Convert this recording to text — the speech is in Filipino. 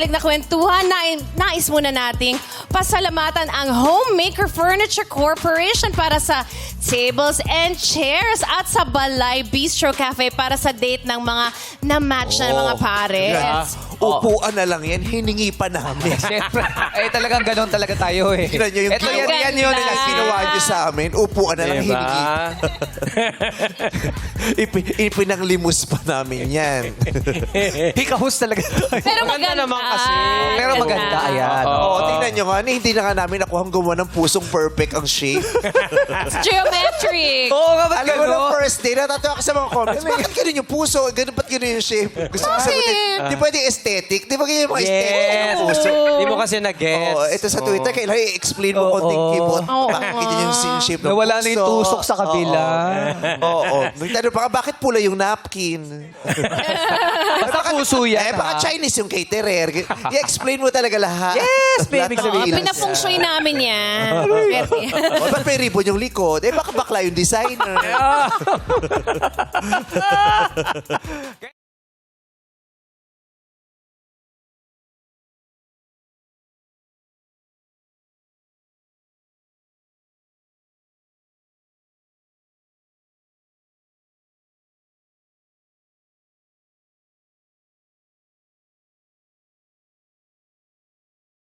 mahilig na kwentuhan, nais muna nating pasalamatan ang Homemaker Furniture Corporation para sa tables and chairs at sa Balay Bistro Cafe para sa date ng mga na-match na mga pares. Upuan na lang yan, hiningi pa namin. Siyempre, talagang ganon talaga tayo eh. Tignan nyo yung Ito yan, Ang yan yun. ganda. ginawa nyo sa amin. Upuan na lang, hiningi. Ipinanglimus pa namin yan. Hikahus talaga tayo. Pero maganda naman kasi. Pero maganda, ayan. Oo, tingnan nyo nga, hindi na nga namin nakuha gumawa ng pusong perfect ang shape. Geometric. Oo nga, ba't Alam mo na gano'n? first day, natatawa ako sa mga comments. Bakit ganun yung puso? Ganun, ba't ganun yung shape? Gusto ko sagutin. Di pwede aesthetic? Di ba ganyan yung mga aesthetic Yes. ng puso? Hindi mo kasi nag-gets. Oo, ito sa Twitter, kailangan i-explain mo konting kibot. Bakit ganyan yung shape ng puso? Nawala na yung tusok sa kabila. Oo. Nagtanong pa ka, bakit pula yung napkin? Basta puso yan, Baka ha? Chinese yung caterer. I-explain mo talaga lahat. Yes, Lahat baby, ng sabihin. details. Pinapungshoy namin yan. O, ba't may ribbon yung likod? Baka bakla yung designer.